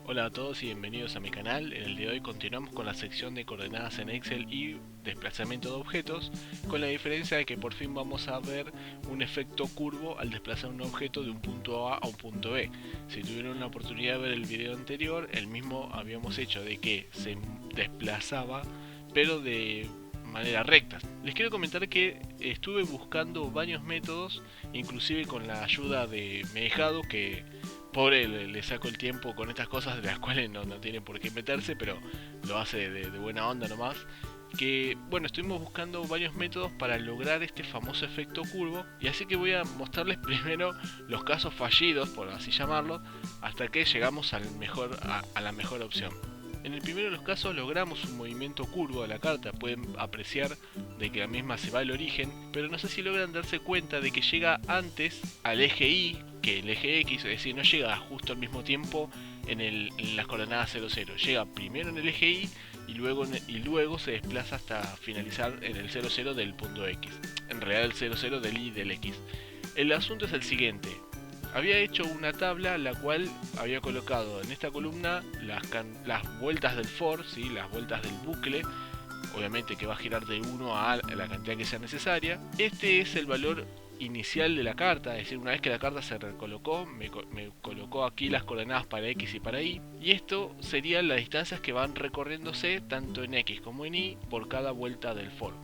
Hola a todos y bienvenidos a mi canal. En el de hoy continuamos con la sección de coordenadas en Excel y desplazamiento de objetos, con la diferencia de que por fin vamos a ver un efecto curvo al desplazar un objeto de un punto A a un punto B. Si tuvieron la oportunidad de ver el video anterior, el mismo habíamos hecho de que se desplazaba pero de manera recta. Les quiero comentar que estuve buscando varios métodos, inclusive con la ayuda de Mejado, que pobre le saco el tiempo con estas cosas de las cuales no tiene por qué meterse, pero lo hace de buena onda nomás. Que bueno, estuvimos buscando varios métodos para lograr este famoso efecto curvo, y así que voy a mostrarles primero los casos fallidos, por así llamarlo, hasta que llegamos a la mejor opción. En el primero de los casos logramos un movimiento curvo de la carta, pueden apreciar de que la misma se va al origen, pero no sé si logran darse cuenta de que llega antes al eje Y que el eje X, es decir, no llega justo al mismo tiempo en las coordenadas 0, 0, llega primero en el eje Y y luego se desplaza hasta finalizar en el 0, 0 del punto X, en realidad el 0, 0 del Y y del X. El asunto es el siguiente: había hecho una tabla la cual había colocado en esta columna las vueltas del for, ¿sí? Las vueltas del bucle, obviamente que va a girar de 1 a la cantidad que sea necesaria. Este es el valor inicial de la carta, es decir, una vez que la carta se recolocó, me colocó aquí las coordenadas para X y para Y, y esto serían las distancias que van recorriéndose tanto en X como en Y por cada vuelta del for.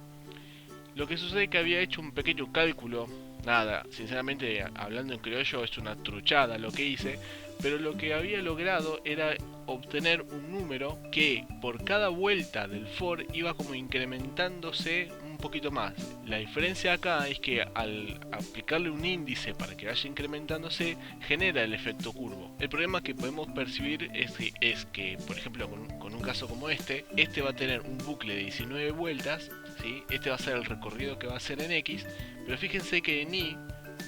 Lo que sucede es que había hecho un pequeño cálculo. Nada, sinceramente, hablando en criollo, es una truchada lo que hice, pero lo que había logrado era obtener un número que por cada vuelta del for iba como incrementándose un poquito más. La diferencia acá es que al aplicarle un índice para que vaya incrementándose, genera el efecto curvo. El problema que podemos percibir es que por ejemplo, con un caso como este va a tener un bucle de 19 vueltas, ¿sí? Este va a ser el recorrido que va a hacer en X, pero fíjense que en Y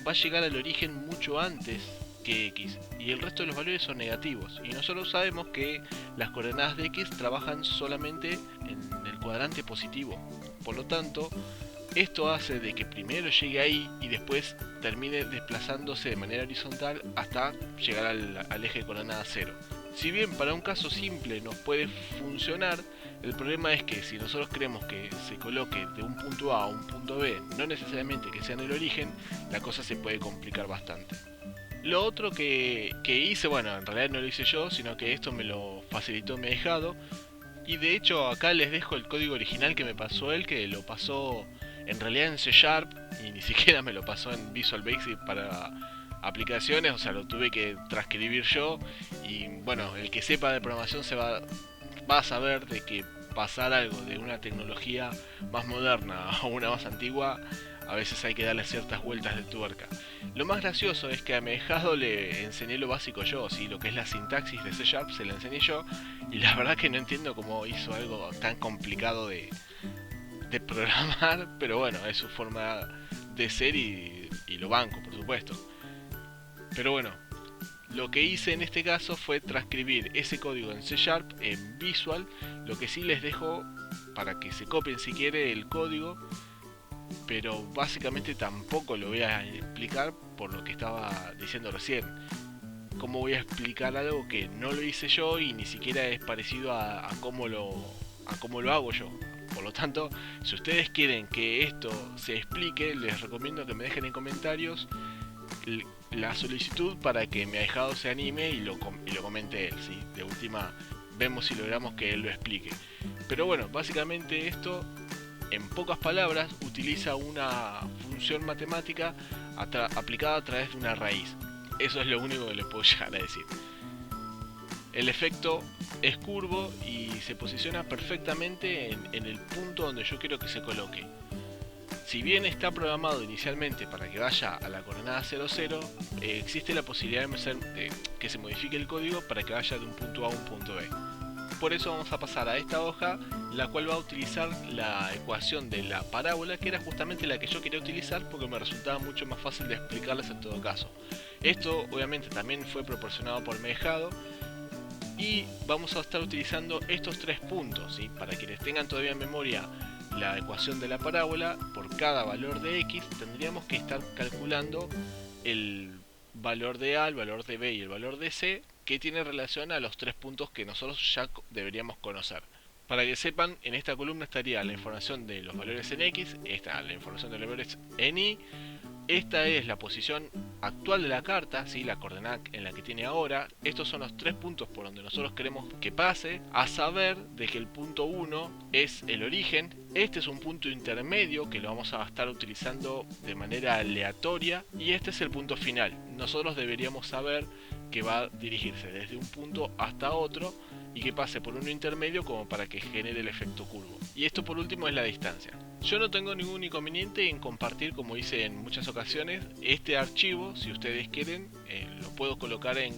va a llegar al origen mucho antes que X, y el resto de los valores son negativos, y nosotros sabemos que las coordenadas de X trabajan solamente en el cuadrante positivo. Por lo tanto, esto hace de que primero llegue ahí y después termine desplazándose de manera horizontal hasta llegar al eje de coordenada 0. Si bien para un caso simple nos puede funcionar, el problema es que si nosotros queremos que se coloque de un punto A a un punto B, no necesariamente que sea en el origen, la cosa se puede complicar bastante. Lo otro que hice, bueno, en realidad no lo hice yo, sino que esto me lo facilitó Mejado. Y de hecho acá les dejo el código original que me pasó él, que lo pasó en realidad en C Sharp y ni siquiera me lo pasó en Visual Basic para aplicaciones, o sea, lo tuve que transcribir yo. Y bueno, el que sepa de programación va a saber de que pasar algo de una tecnología más moderna a una más antigua, a veces hay que darle ciertas vueltas de tuerca. Lo más gracioso es que a Mejado le enseñé lo básico yo, ¿sí? Lo que es la sintaxis de C Sharp se la enseñé yo, y la verdad que no entiendo cómo hizo algo tan complicado de programar, pero bueno, es su forma de ser y lo banco, por supuesto. Pero bueno, lo que hice en este caso fue transcribir ese código en C Sharp, en Visual. Lo que sí les dejo para que se copien si quiere el código, pero básicamente tampoco lo voy a explicar por lo que estaba diciendo recién. ¿Cómo voy a explicar algo que no lo hice yo y ni siquiera es parecido a cómo lo hago yo? Por lo tanto, si ustedes quieren que esto se explique, les recomiendo que me dejen en comentarios la solicitud para que mi ahijado se anime y lo comente él, ¿sí? De última, vemos si logramos que él lo explique. Pero bueno, básicamente esto, en pocas palabras, utiliza una función matemática aplicada a través de una raíz. Eso es lo único que les puedo llegar a decir. El efecto es curvo y se posiciona perfectamente en el punto donde yo quiero que se coloque. Si bien está programado inicialmente para que vaya a la coordenada 0, 0, existe la posibilidad de que se modifique el código para que vaya de un punto A a un punto B. Por eso vamos a pasar a esta hoja, la cual va a utilizar la ecuación de la parábola, que era justamente la que yo quería utilizar porque me resultaba mucho más fácil de explicarles en todo caso. Esto obviamente también fue proporcionado por Mejado, y vamos a estar utilizando estos tres puntos, ¿sí? Para quienes tengan todavía en memoria la ecuación de la parábola, por cada valor de X tendríamos que estar calculando el valor de A, el valor de B y el valor de C que tiene relación a los 3 puntos que nosotros ya deberíamos conocer. Para que sepan, en esta columna estaría la información de los valores en X, esta la información de los valores en Y. Esta es la posición actual de la carta, ¿sí? La coordenada en la que tiene ahora. Estos son los 3 puntos por donde nosotros queremos que pase, a saber de que el punto 1 es el origen. Este es un punto intermedio que lo vamos a estar utilizando de manera aleatoria. Y este es el punto final. Nosotros deberíamos saber que va a dirigirse desde un punto hasta otro y que pase por uno intermedio como para que genere el efecto curvo. Y esto por último es la distancia. Yo no tengo ningún inconveniente en compartir, como hice en muchas ocasiones, este archivo. Si ustedes quieren, lo puedo colocar en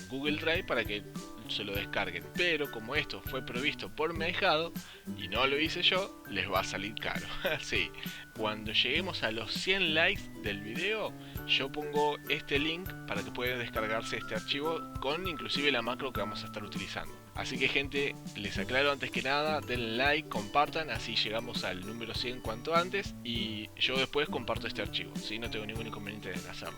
Google Drive para que se lo descarguen. Pero como esto fue provisto por mi ahijado y no lo hice yo, les va a salir caro. Sí, cuando lleguemos a los 100 likes del video, yo pongo este link para que puedan descargarse este archivo con inclusive la macro que vamos a estar utilizando. Así que gente, les aclaro antes que nada, denle like, compartan, así llegamos al número 100 cuanto antes y yo después comparto este archivo, ¿sí? No tengo ningún inconveniente en hacerlo.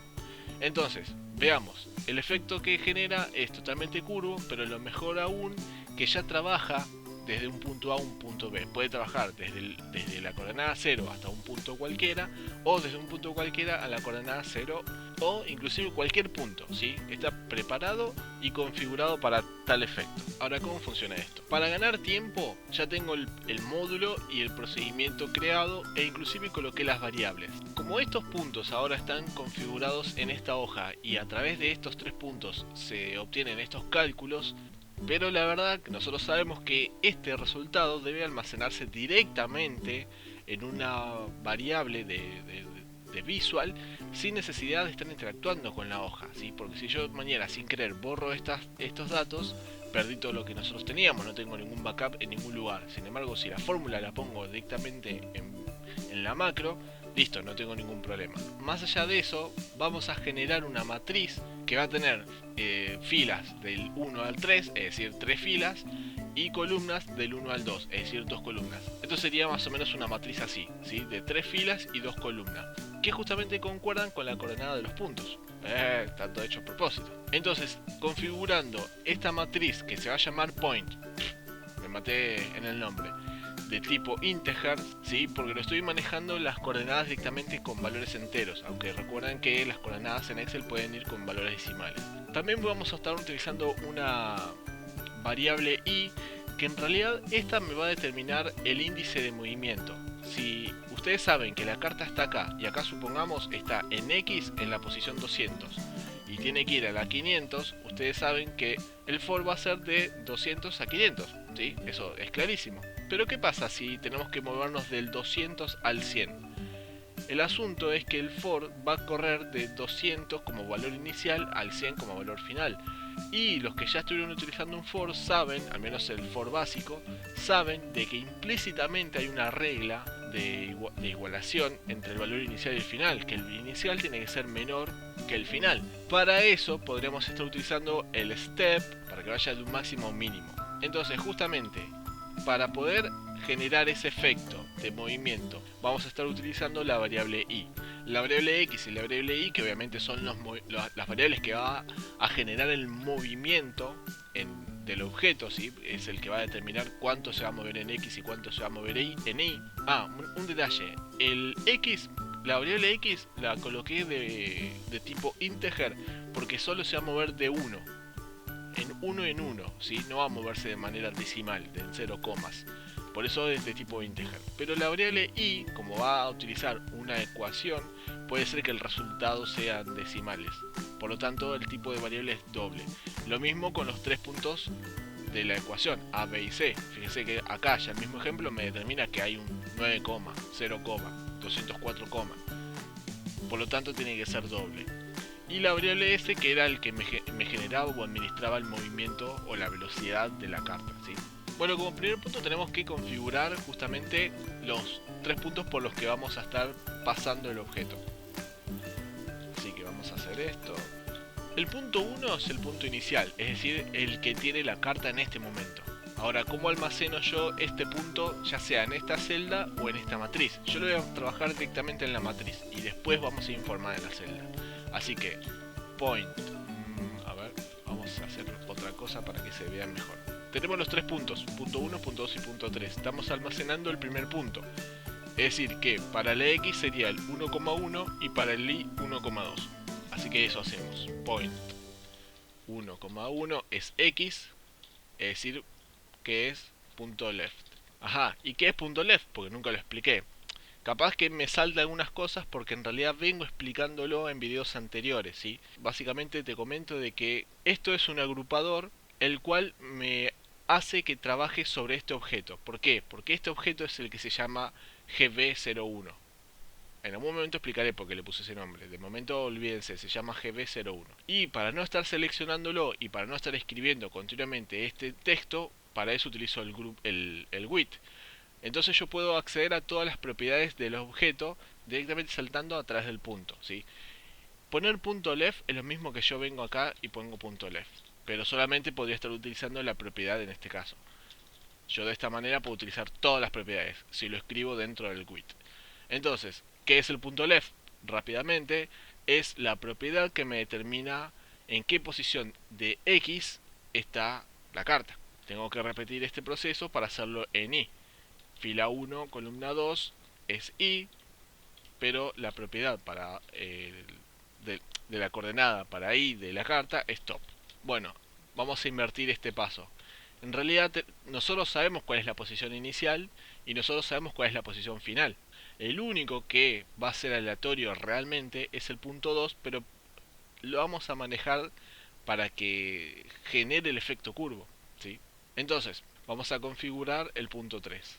Entonces, veamos, el efecto que genera es totalmente curvo, pero lo mejor aún que ya trabaja desde un punto A a un punto B. Puede trabajar desde la coordenada 0 hasta un punto cualquiera, o desde un punto cualquiera a la coordenada 0, o inclusive cualquier punto, ¿sí? Está preparado y configurado para tal efecto. Ahora, ¿cómo funciona esto? Para ganar tiempo, ya tengo el módulo y el procedimiento creado, e inclusive coloqué las variables. Como estos puntos ahora están configurados en esta hoja, y a través de estos 3 puntos se obtienen estos cálculos, pero la verdad que nosotros sabemos que este resultado debe almacenarse directamente en una variable de visual sin necesidad de estar interactuando con la hoja, ¿sí? Porque si yo mañana sin querer borro estos datos, perdí todo lo que nosotros teníamos, no tengo ningún backup en ningún lugar. Sin embargo, si la fórmula la pongo directamente en la macro, listo, no tengo ningún problema. Más allá de eso, vamos a generar una matriz que va a tener filas del 1 al 3, es decir, 3 filas, y columnas del 1 al 2, es decir, 2 columnas. Esto sería más o menos una matriz así, ¿sí? De 3 filas y 2 columnas, que justamente concuerdan con la coordenada de los puntos. Está todo hecho a propósito. Entonces, configurando esta matriz que se va a llamar point, me maté en el nombre, de tipo integer, ¿sí? Porque lo estoy manejando las coordenadas directamente con valores enteros, aunque recuerden que las coordenadas en Excel pueden ir con valores decimales. También vamos a estar utilizando una variable y, que en realidad esta me va a determinar el índice de movimiento. Si ustedes saben que la carta está acá y acá supongamos está en X en la posición 200 y tiene que ir a la 500, ustedes saben que el for va a ser de 200 a 500, ¿sí? Eso es clarísimo. Pero ¿qué pasa si tenemos que movernos del 200 al 100? El asunto es que el for va a correr de 200 como valor inicial al 100 como valor final. Y los que ya estuvieron utilizando un for saben, al menos el for básico, saben de que implícitamente hay una regla de igualación entre el valor inicial y el final, que el inicial tiene que ser menor que el final. Para eso podríamos estar utilizando el step para que vaya de un máximo a un mínimo. Entonces justamente para poder generar ese efecto de movimiento vamos a estar utilizando la variable y. La variable x y la variable y, que obviamente son las variables que va a generar el movimiento del objeto, ¿sí? Es el que va a determinar cuánto se va a mover en x y cuánto se va a mover en y. Un detalle, el x, la variable x la coloqué de tipo integer porque solo se va a mover de 1 en 1, ¿sí? No va a moverse de manera decimal, de 0 comas. Por eso es de tipo integer. Pero la variable y, como va a utilizar una ecuación, puede ser que el resultado sean decimales. Por lo tanto, el tipo de variable es doble. Lo mismo con los 3 puntos de la ecuación, a, b y c. Fíjense que acá ya el mismo ejemplo me determina que hay un 9, 0, 204, por lo tanto tiene que ser doble. Y la variable s, que era el que me generaba o administraba el movimiento o la velocidad de la carta, ¿sí? Bueno, como primer punto tenemos que configurar justamente los 3 puntos por los que vamos a estar pasando el objeto. Así que vamos a hacer esto. El punto 1 es el punto inicial, es decir, el que tiene la carta en este momento. Ahora, ¿cómo almaceno yo este punto, ya sea en esta celda o en esta matriz? Yo lo voy a trabajar directamente en la matriz y después vamos a informar en la celda. Así que, point, vamos vamos a hacer otra cosa para que se vea mejor. Tenemos los tres puntos, punto 1, punto 2 y punto 3. Estamos almacenando el primer punto. Es decir, que para la X sería el 1,1 y para el Y 1,2. Así que eso hacemos. Point 1,1 es X, es decir, que es punto left. Ajá, ¿y qué es punto left? Porque nunca lo expliqué. Capaz que me salta algunas cosas porque en realidad vengo explicándolo en videos anteriores, ¿sí? Básicamente te comento de que esto es un agrupador el cual me hace que trabaje sobre este objeto. ¿Por qué? Porque este objeto es el que se llama GB01. En algún momento explicaré por qué le puse ese nombre. De momento olvídense, se llama GB01. Y para no estar seleccionándolo y para no estar escribiendo continuamente este texto, para eso utilizo el with. Entonces yo puedo acceder a todas las propiedades del objeto directamente saltando a través del punto, ¿sí? Poner punto left es lo mismo que yo vengo acá y pongo punto left, pero solamente podría estar utilizando la propiedad en este caso. Yo de esta manera puedo utilizar todas las propiedades si lo escribo dentro del with. Entonces, ¿qué es el punto left? Rápidamente, es la propiedad que me determina en qué posición de X está la carta. Tengo que repetir este proceso para hacerlo en Y. Fila 1, columna 2 es Y, pero la propiedad para de la coordenada para Y de la carta es top. Bueno, vamos a invertir este paso. En realidad nosotros sabemos cuál es la posición inicial y nosotros sabemos cuál es la posición final. El único que va a ser aleatorio realmente es el punto 2, pero lo vamos a manejar para que genere el efecto curvo, ¿sí? Entonces, vamos a configurar el punto 3.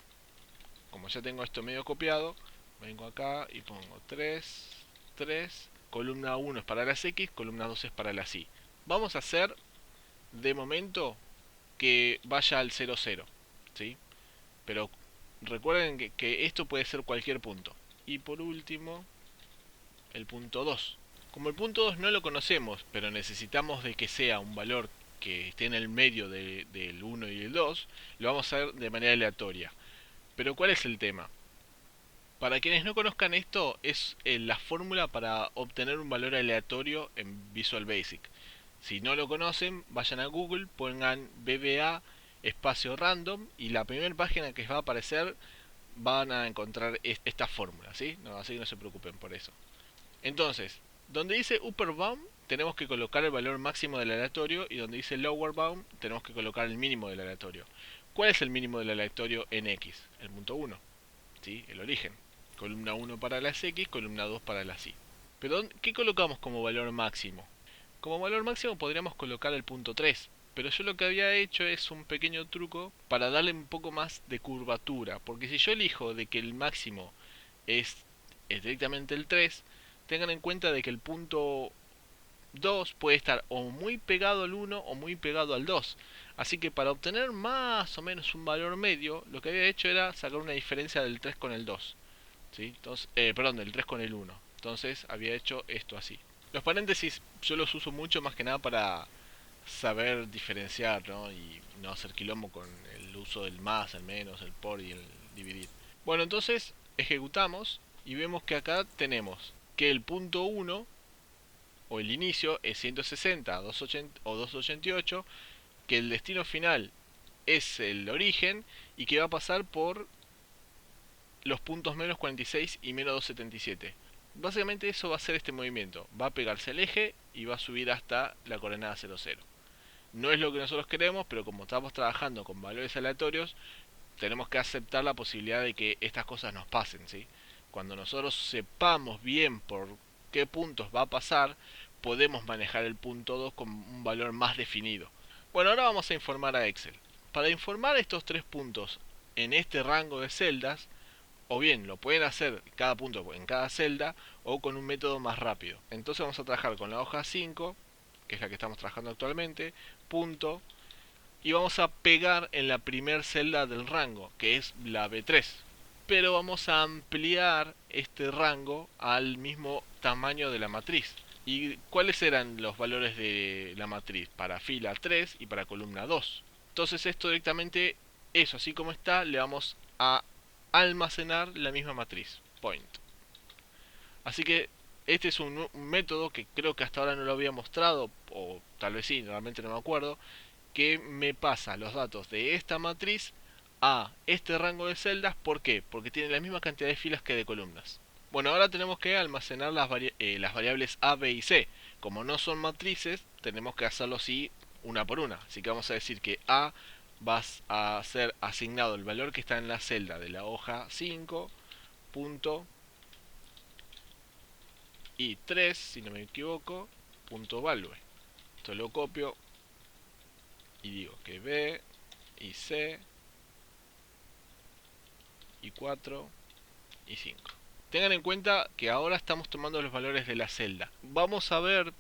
Como ya tengo esto medio copiado, vengo acá y pongo 3, 3, columna 1 es para las X, columna 2 es para las Y. Vamos a hacer, de momento, que vaya al 0, 0, ¿sí? Pero recuerden que esto puede ser cualquier punto. Y por último, el punto 2. Como el punto 2 no lo conocemos, pero necesitamos de que sea un valor que esté en el medio del 1 y el 2, lo vamos a hacer de manera aleatoria. Pero ¿cuál es el tema? Para quienes no conozcan esto, es la fórmula para obtener un valor aleatorio en Visual Basic. Si no lo conocen, vayan a Google, pongan VBA espacio random y la primera página que va a aparecer van a encontrar esta fórmula, ¿sí? No, así que no se preocupen por eso. Entonces, donde dice upper bound tenemos que colocar el valor máximo del aleatorio y donde dice lower bound tenemos que colocar el mínimo del aleatorio. ¿Cuál es el mínimo del aleatorio en X? El punto 1, ¿sí? El origen. Columna 1 para las X, columna 2 para las Y. Pero ¿qué colocamos como valor máximo? Como valor máximo podríamos colocar el punto 3, pero yo lo que había hecho es un pequeño truco para darle un poco más de curvatura, porque si yo elijo de que el máximo es directamente el 3, tengan en cuenta de que el punto 2 puede estar o muy pegado al 1 o muy pegado al 2. Así que para obtener más o menos un valor medio, lo que había hecho era sacar una diferencia del 3 con el 2. ¿Sí? Entonces, perdón, del 3 con el 1. Entonces había hecho esto así. Los paréntesis yo los uso mucho más que nada para saber diferenciar, ¿no? Y no hacer quilombo con el uso del más, el menos, el por y el dividir. Bueno, entonces ejecutamos y vemos que acá tenemos que el punto 1 o el inicio es 160 280, o 288, que el destino final es el origen y que va a pasar por los puntos menos 46 y menos 277. Básicamente eso va a ser este movimiento. Va a pegarse al eje y va a subir hasta la coordenada 00. No es lo que nosotros queremos, pero como estamos trabajando con valores aleatorios, tenemos que aceptar la posibilidad de que estas cosas nos pasen, ¿sí? Cuando nosotros sepamos bien por qué puntos va a pasar, podemos manejar el punto 2 con un valor más definido. Bueno, ahora vamos a informar a Excel. Para informar estos tres puntos en este rango de celdas, o bien lo pueden hacer cada punto en cada celda o con un método más rápido. Entonces vamos a trabajar con la hoja 5, que es la que estamos trabajando actualmente, punto, y vamos a pegar en la primera celda del rango, que es la B3. Pero vamos a ampliar este rango al mismo tamaño de la matriz. ¿Y cuáles eran los valores de la matriz? Para fila 3 y para columna 2. Entonces esto directamente, eso así como está, le vamos a almacenar la misma matriz, point. Así que Este es un método que creo que hasta ahora no lo había mostrado, o tal vez sí, realmente no me acuerdo, que me pasa los datos de esta matriz a este rango de celdas. ¿Por qué? Porque tiene la misma cantidad de filas que de columnas. Bueno, ahora tenemos que almacenar las variables A, B y C. Como no son matrices, tenemos que hacerlo así una por una. Así que vamos a decir que A va a ser asignado el valor que está en la celda de la hoja 5, punto, y 3, si no me equivoco, punto value. Esto lo copio y digo que B y C y 4 y 5. Tengan en cuenta que ahora estamos tomando los valores de la celda. Vamos a ver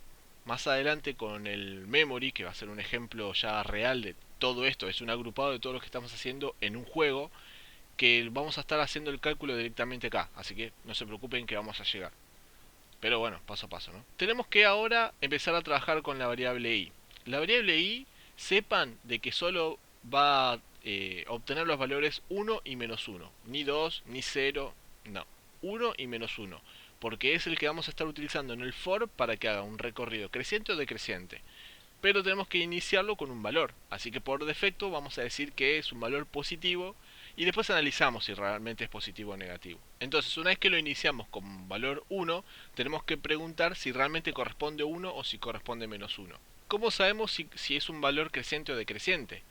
más adelante con el memory, que va a ser un ejemplo ya real de todo esto. Es un agrupado de todo lo que estamos haciendo en un juego, que vamos a estar haciendo el cálculo directamente acá. Así que no se preocupen que vamos a llegar. Pero bueno, paso a paso, ¿no? Tenemos que ahora empezar a trabajar con la variable i. La variable i, sepan de que solo va a obtener los valores 1 y menos 1. Ni 2, ni 0, no. 1 y menos 1. Porque es el que vamos a estar utilizando en el for para que haga un recorrido creciente o decreciente. Pero tenemos que iniciarlo con un valor. Así que por defecto vamos a decir que es un valor positivo y después analizamos si realmente es positivo o negativo. Entonces, una vez que lo iniciamos con valor 1, tenemos que preguntar si realmente corresponde 1 o si corresponde menos 1. ¿Cómo sabemos si es un valor creciente o decreciente?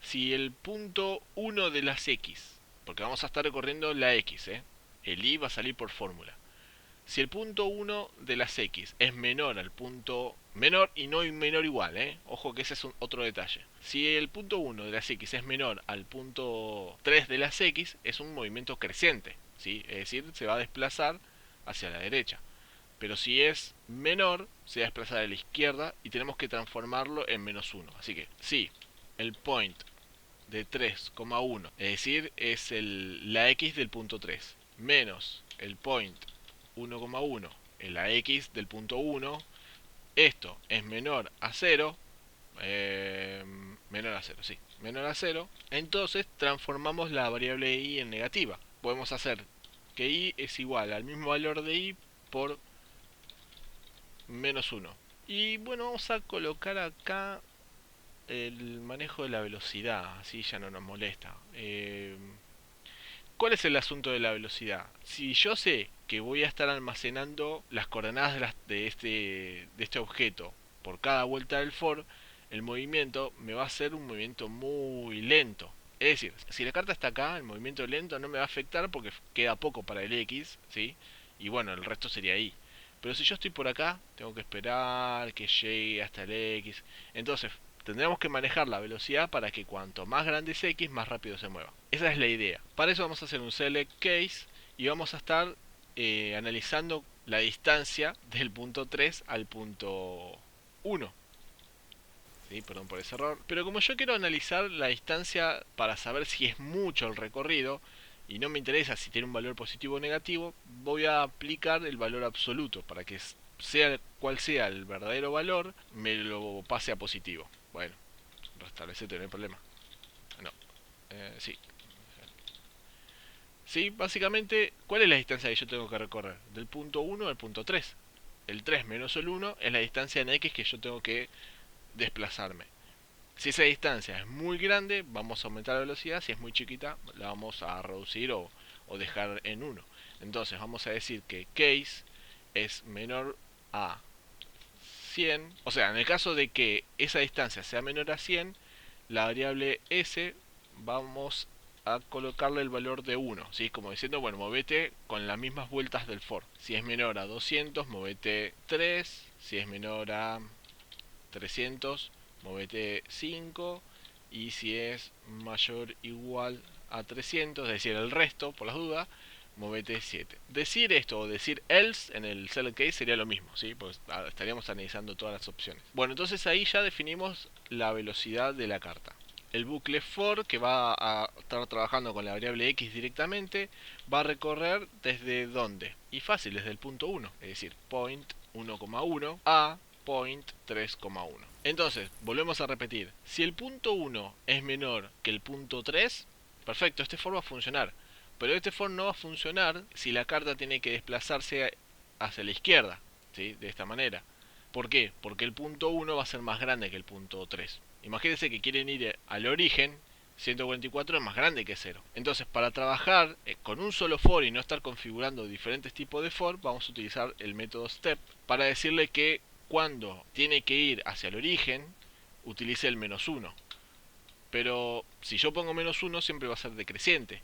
Si el punto 1 de las x, porque vamos a estar recorriendo la x, el y va a salir por fórmula. Si el punto 1 de las x es menor al punto menor y no menor igual, ojo que ese es otro detalle. Si el punto 1 de las x es menor al punto 3 de las x, es un movimiento creciente, ¿sí? Es decir, se va a desplazar hacia la derecha. Pero si es menor, se va a desplazar a la izquierda y tenemos que transformarlo en menos 1. Así que si el point de 3,1, es decir, es la x del punto 3, menos el point 1,1 en la x del punto 1, esto es menor a 0, menor a 0, sí, menor a 0, entonces transformamos la variable i en negativa. Podemos hacer que i es igual al mismo valor de i por menos 1. Y bueno, vamos a colocar acá el manejo de la velocidad, así ya no nos molesta. ¿Cuál es el asunto de la velocidad? Si yo sé que voy a estar almacenando las coordenadas de este objeto por cada vuelta del for, el movimiento me va a ser un movimiento muy lento. Es decir, si la carta está acá, el movimiento lento no me va a afectar porque queda poco para el X, ¿sí? Y bueno, el resto sería Y. Pero si yo estoy por acá, tengo que esperar que llegue hasta el X. Entonces, tendremos que manejar la velocidad para que cuanto más grande es X, más rápido se mueva. Esa es la idea. Para eso vamos a hacer un select case y vamos a estar analizando la distancia del punto 3 al punto 1. ¿Sí? Perdón por ese error. Pero como yo quiero analizar la distancia para saber si es mucho el recorrido y no me interesa si tiene un valor positivo o negativo, voy a aplicar el valor absoluto para que sea cual sea el verdadero valor, me lo pase a positivo. Bueno, restablecete, no hay problema. No, sí. Sí, básicamente, ¿cuál es la distancia que yo tengo que recorrer? Del punto 1 al punto 3. El 3 menos el 1 es la distancia en X que yo tengo que desplazarme. Si esa distancia es muy grande, vamos a aumentar la velocidad. Si es muy chiquita, la vamos a reducir o dejar en 1. Entonces vamos a decir que case es menor a 100. O sea, en el caso de que esa distancia sea menor a 100, la variable s vamos a colocarle el valor de 1, ¿sí? Como diciendo, bueno, movete con las mismas vueltas del for. Si es menor a 200, movete 3. Si es menor a 300, movete 5. Y si es mayor o igual a 300, es decir, el resto, por las dudas, movete 7. Decir esto o decir else en el select case sería lo mismo, ¿sí? Pues estaríamos analizando todas las opciones. Bueno, entonces ahí ya definimos la velocidad de la carta. El bucle for, que va a estar trabajando con la variable x directamente, va a recorrer desde dónde. Y fácil, desde el punto 1, es decir, point 1,1 a point 3,1. Entonces, volvemos a repetir. Si el punto 1 es menor que el punto 3, perfecto, este for va a funcionar. Pero este for no va a funcionar si la carta tiene que desplazarse hacia la izquierda, ¿sí? De esta manera. ¿Por qué? Porque el punto 1 va a ser más grande que el punto 3. Imagínense que quieren ir al origen, 144 es más grande que 0. Entonces, para trabajar con un solo for y no estar configurando diferentes tipos de for, vamos a utilizar el método step para decirle que cuando tiene que ir hacia el origen, utilice el -1. Pero si yo pongo -1, siempre va a ser decreciente.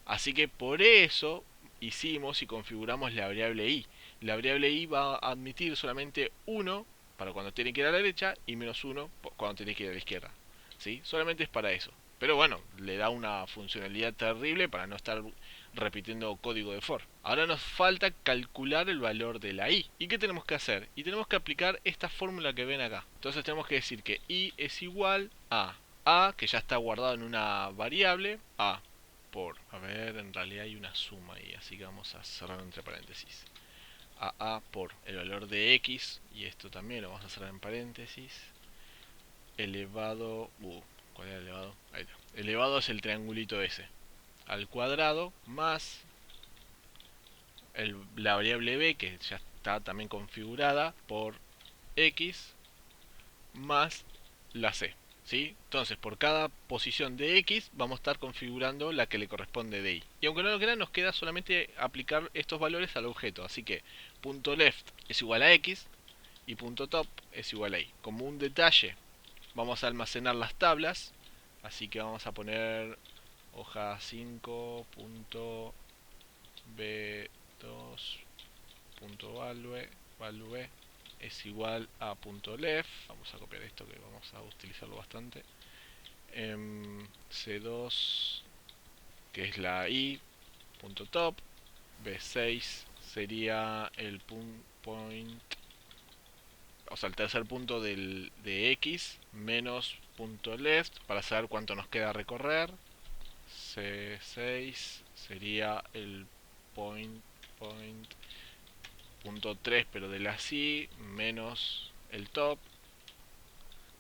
Así que por eso hicimos y configuramos la variable i. La variable i va a admitir solamente 1 para cuando tiene que ir a la derecha y -1 cuando tiene que ir a la izquierda. ¿Sí? Solamente es para eso. Pero bueno, le da una funcionalidad terrible para no estar repitiendo código de for. Ahora nos falta calcular el valor de la i. ¿Y qué tenemos que hacer? Y tenemos que aplicar esta fórmula que ven acá. Entonces tenemos que decir que i es igual a, que ya está guardado en una variable, a por, a ver, en realidad hay una suma ahí, así que vamos a cerrar entre paréntesis. A por el valor de x, y esto también lo vamos a cerrar en paréntesis, elevado, ¿cuál era el elevado? Ahí está. Elevado es el triangulito ese, al cuadrado, más la variable b, que ya está también configurada, por x, más la c. ¿Sí? Entonces, por cada posición de x vamos a estar configurando la que le corresponde de y. Y aunque no lo crean, nos queda solamente aplicar estos valores al objeto. Así que punto .left es igual a x y punto .top es igual a y. Como un detalle, vamos a almacenar las tablas. Así que vamos a poner hoja 5, punto b2, punto value es igual a punto .left. Vamos a copiar esto que vamos a utilizarlo bastante. C2, que es la i, punto .top. B6 sería el point, o sea, el tercer punto de x, menos punto .left, para saber cuánto nos queda recorrer. C6 sería el point punto 3, pero de la si, menos el top.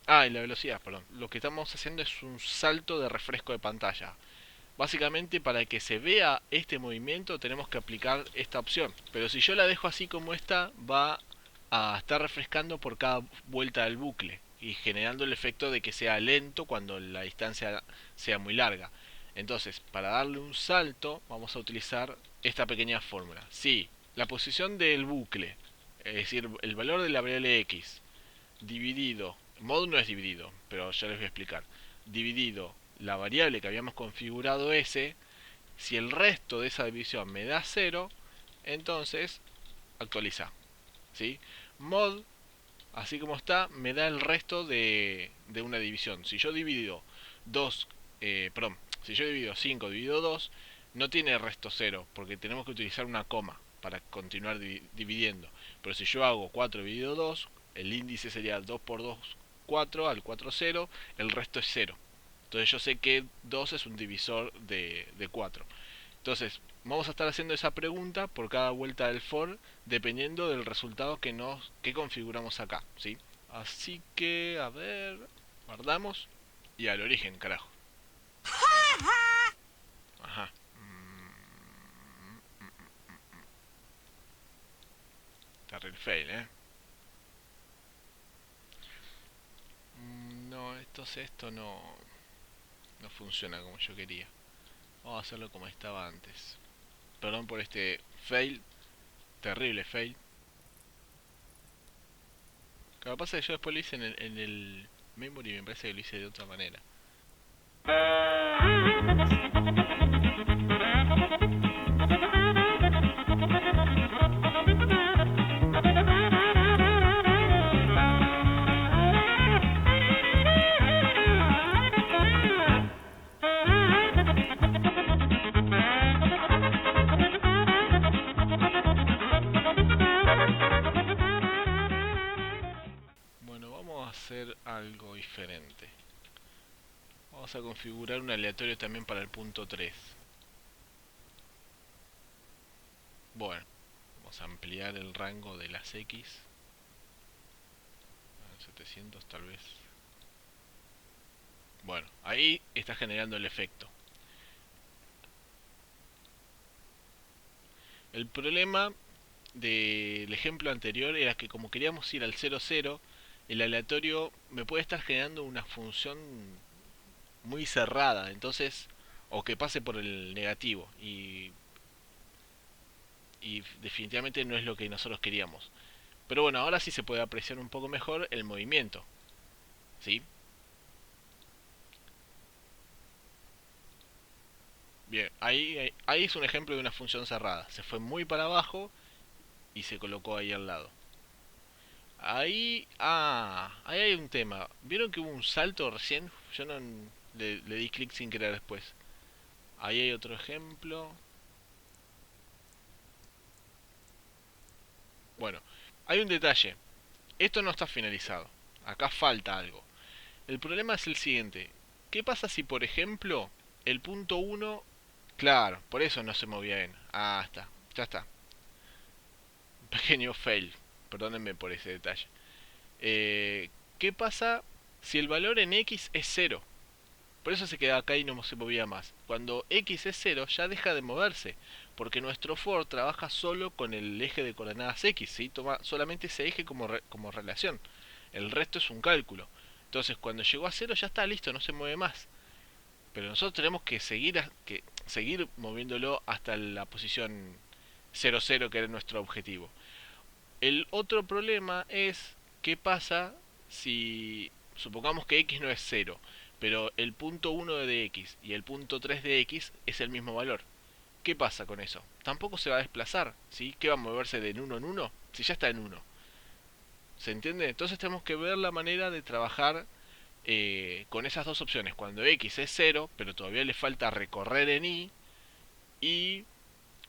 Y la velocidad, perdón. Lo que estamos haciendo es un salto de refresco de pantalla. Básicamente, para que se vea este movimiento tenemos que aplicar esta opción. Pero si yo la dejo así como está, va a estar refrescando por cada vuelta del bucle y generando el efecto de que sea lento cuando la distancia sea muy larga. Entonces, para darle un salto, vamos a utilizar esta pequeña fórmula. Si la posición del bucle, es decir, el valor de la variable x, dividido, mod no es dividido, pero ya les voy a explicar, dividido la variable que habíamos configurado s, si el resto de esa división me da 0, entonces actualiza. ¿Sí? Mod, así como está, me da el resto de una división. Si yo divido 2, si yo divido 5 dividido 2, no tiene resto 0, porque tenemos que utilizar una coma para continuar dividiendo. Pero si yo hago 4 dividido 2, el índice sería 2 por 2, 4, al 4, 0, el resto es 0. Entonces yo sé que 2 es un divisor de 4. Entonces vamos a estar haciendo esa pregunta por cada vuelta del for, dependiendo del resultado que configuramos acá, ¿sí? Así que, a ver, guardamos y al origen, carajo. Ajá. Terrible fail, No, esto no funciona como yo quería. Vamos a hacerlo como estaba antes. Perdón por este fail, terrible fail. Lo que pasa es que yo después lo hice en el memory y me parece que lo hice de otra manera. Bueno, vamos a hacer algo diferente. Vamos a configurar un aleatorio también para el punto 3. Bueno, vamos a ampliar el rango de las X. 700 tal vez. Bueno, ahí está generando el efecto. El problema del ejemplo anterior era que como queríamos ir al 0, 0, el aleatorio me puede estar generando una función muy cerrada, entonces, o que pase por el negativo, y definitivamente no es lo que nosotros queríamos. Pero bueno, ahora sí se puede apreciar un poco mejor el movimiento, ¿sí? Bien, ahí es un ejemplo de una función cerrada. Se fue muy para abajo y se colocó ahí al lado. Ahí hay un tema. ¿Vieron que hubo un salto recién? Yo no le di clic sin querer después. Ahí hay otro ejemplo. Bueno, hay un detalle. Esto no está finalizado. Acá falta algo. El problema es el siguiente. ¿Qué pasa si, por ejemplo, el punto uno... Claro, por eso no se movía bien. Ah, está. Ya está. Pequeño fail. Perdónenme por ese detalle. ¿Qué pasa si el valor en X es cero? Por eso se queda acá y no se movía más. Cuando X es cero ya deja de moverse. Porque nuestro for trabaja solo con el eje de coordenadas X. ¿Sí? Toma solamente ese eje como relación. El resto es un cálculo. Entonces cuando llegó a cero ya está listo, no se mueve más. Pero nosotros tenemos que seguir moviéndolo hasta la posición 0, 0 que era nuestro objetivo. El otro problema es qué pasa si supongamos que X no es cero, pero el punto 1 de X y el punto 3 de X es el mismo valor. ¿Qué pasa con eso? Tampoco se va a desplazar, ¿sí? ¿Qué va a moverse de en uno en uno? Si ya está en uno. ¿Se entiende? Entonces tenemos que ver la manera de trabajar con esas dos opciones. Cuando X es cero, pero todavía le falta recorrer en y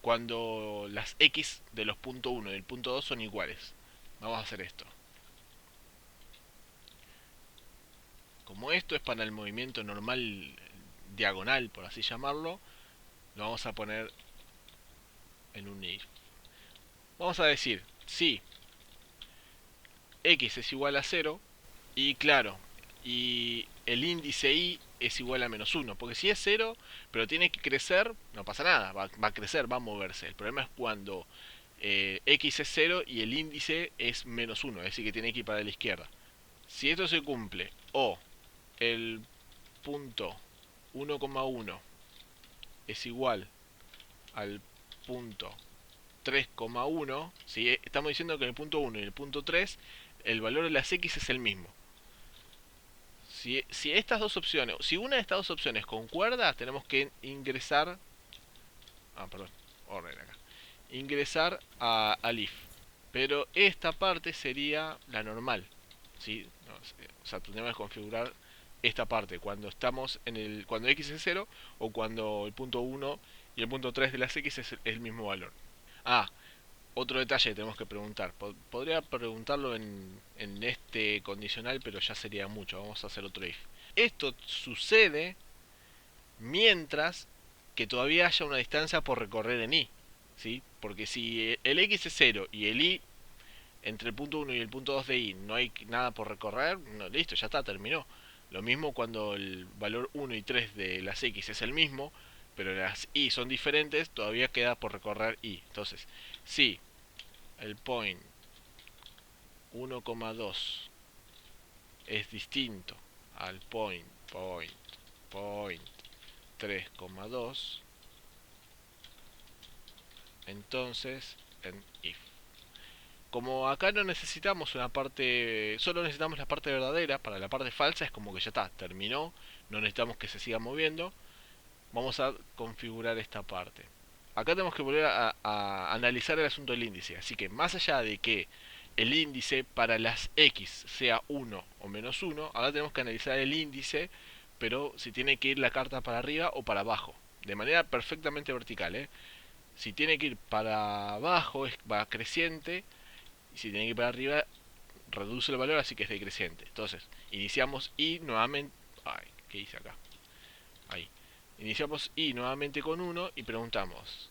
cuando las X de los punto 1 y el punto 2 son iguales. Vamos a hacer esto. Como esto es para el movimiento normal diagonal, por así llamarlo, lo vamos a poner en un if. Vamos a decir, si X es igual a cero, y claro, y el índice y es igual a menos uno, porque si es cero, pero tiene que crecer, no pasa nada, va a crecer, va a moverse. El problema es cuando X es cero y el índice es menos uno, es decir, que tiene que ir para la izquierda. Si esto se cumple, o el punto 1,1 es igual al punto 3,1, ¿sí? Estamos diciendo que en el punto 1 y el punto 3 el valor de las X es el mismo. Si estas dos opciones, si una de estas dos opciones concuerda, tenemos que ingresar, perdón, orden acá, ingresar al if. Pero esta parte sería la normal, ¿sí? No, o sea, tenemos que configurar esta parte cuando estamos cuando x es 0 o cuando el punto 1 y el punto 3 de las x es el mismo valor. Ah, otro detalle que tenemos que preguntar. Podría preguntarlo en este condicional, pero ya sería mucho. Vamos a hacer otro if. Esto sucede mientras que todavía haya una distancia por recorrer en y, ¿sí? Porque si el x es 0 y el y entre el punto 1 y el punto 2 de y no hay nada por recorrer, no, listo, ya está, terminó. Lo mismo cuando el valor 1 y 3 de las x es el mismo, pero las y son diferentes, todavía queda por recorrer y. Entonces, si el point 1,2 es distinto al point 3,2, entonces en if. Como acá no necesitamos una parte, solo necesitamos la parte verdadera, para la parte falsa es como que ya está, terminó, no necesitamos que se siga moviendo. Vamos a configurar esta parte. Acá tenemos que volver a analizar el asunto del índice, así que más allá de que el índice para las x sea 1 o menos 1, ahora tenemos que analizar el índice, pero si tiene que ir la carta para arriba o para abajo, de manera perfectamente vertical, ¿eh? Si tiene que ir para abajo va creciente, y si tiene que ir para arriba reduce el valor, así que es decreciente. Entonces, iniciamos y nuevamente... Ay, ¿qué hice acá? Ahí. Iniciamos y nuevamente con 1 y preguntamos.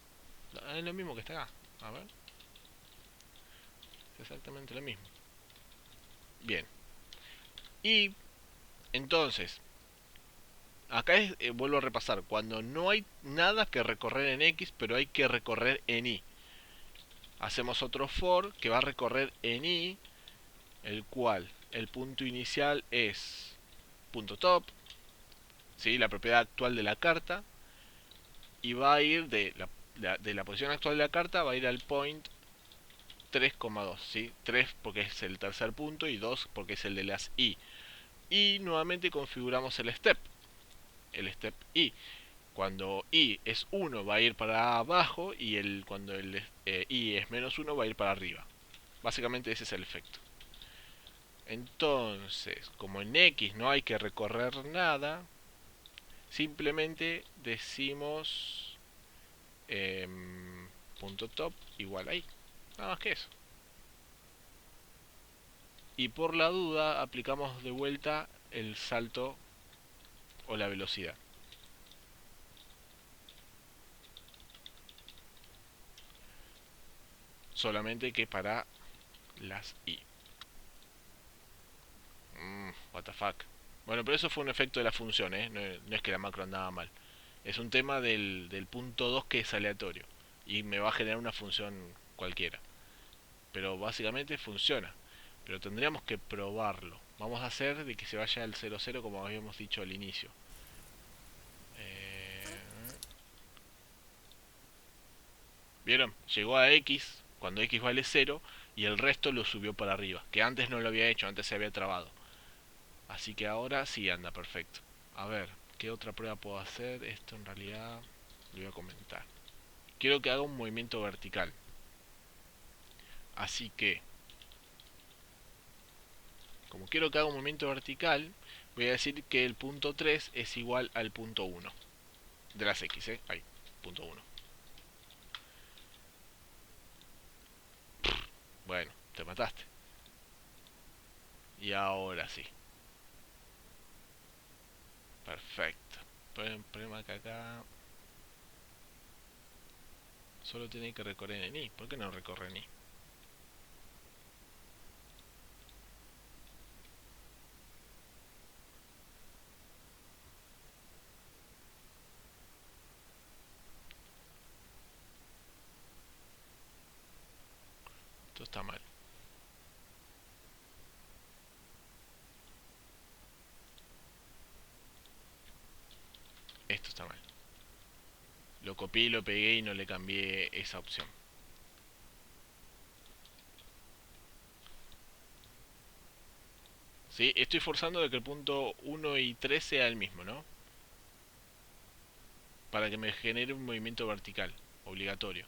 Es lo mismo que está acá. A ver. Es exactamente lo mismo. Bien. Y entonces, acá vuelvo a repasar. Cuando no hay nada que recorrer en X, pero hay que recorrer en Y. hacemos otro for que va a recorrer en i, el cual el punto inicial es punto top, ¿sí? La propiedad actual de la carta, y va a ir de la posición actual de la carta, va a ir al point 3,2, ¿sí? 3 porque es el tercer punto y 2 porque es el de las i. Y nuevamente configuramos el step i. Cuando i es 1 va a ir para abajo y cuando el i es menos 1 va a ir para arriba. Básicamente ese es el efecto. Entonces, como en x no hay que recorrer nada, simplemente decimos punto top igual a i. Nada más que eso. Y por la duda aplicamos de vuelta el salto o la velocidad. Solamente que para las i. What the fuck. Bueno, pero eso fue un efecto de la función, ¿eh? No es que la macro andaba mal. Es un tema del punto 2 que es aleatorio. Y me va a generar una función cualquiera. Pero básicamente funciona. Pero tendríamos que probarlo. Vamos a hacer de que se vaya al 0,0 como habíamos dicho al inicio. ¿Vieron? Llegó a x cuando x vale 0 y el resto lo subió para arriba. Que antes no lo había hecho, antes se había trabado. Así que ahora sí anda perfecto. A ver, ¿qué otra prueba puedo hacer? Esto en realidad lo voy a comentar. Quiero que haga un movimiento vertical. Así que, como quiero que haga un movimiento vertical, voy a decir que el punto 3 es igual al punto 1. De las x, ahí, punto 1. Bueno, te mataste. Y ahora sí. Perfecto. El problema que acá solo tiene que recorrer en i. ¿Por qué no recorre en i? Esto está mal. Esto está mal. Lo copié y lo pegué y no le cambié esa opción. ¿Sí? Estoy forzando de que el punto 1 y 3 sea el mismo, ¿no? Para que me genere un movimiento vertical, obligatorio.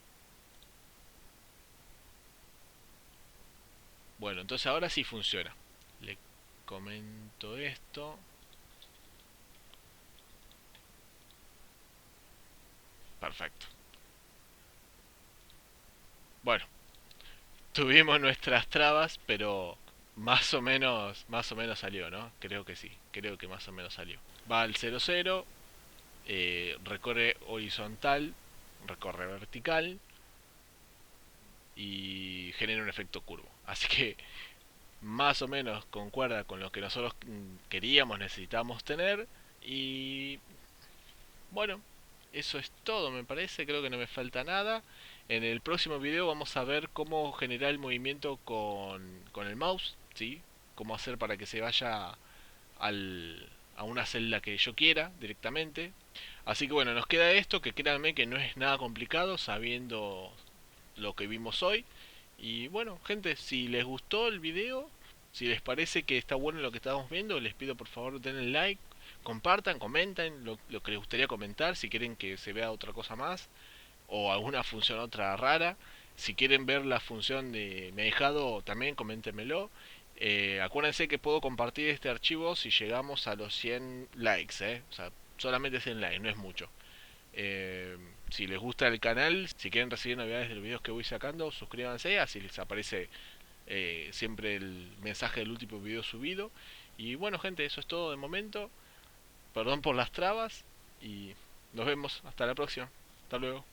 Bueno, entonces ahora sí funciona. Le comento esto. Perfecto. Bueno, tuvimos nuestras trabas, pero más o menos salió, ¿no? Creo que sí, creo que más o menos salió. Va al 0,0, recorre horizontal, recorre vertical y genera un efecto curvo. Así que más o menos concuerda con lo que nosotros queríamos, necesitamos tener. Y bueno, eso es todo me parece, creo que no me falta nada. En el próximo video vamos a ver cómo generar el movimiento con el mouse, ¿sí? Cómo hacer para que se vaya a una celda que yo quiera directamente. Así que bueno, nos queda esto, que créanme que no es nada complicado sabiendo lo que vimos hoy. Y bueno, gente, si les gustó el video, si les parece que está bueno lo que estamos viendo, les pido por favor denle like, compartan, comenten lo que les gustaría comentar, si quieren que se vea otra cosa más o alguna función otra rara. Si quieren ver la función de me ha dejado, también coméntenmelo. Acuérdense que puedo compartir este archivo si llegamos a los 100 likes, o sea, solamente 100 likes, no es mucho. Si les gusta el canal, si quieren recibir novedades de los videos que voy sacando, suscríbanse, así les aparece siempre el mensaje del último video subido. Y bueno gente, eso es todo de momento. Perdón por las trabas y nos vemos hasta la próxima. Hasta luego.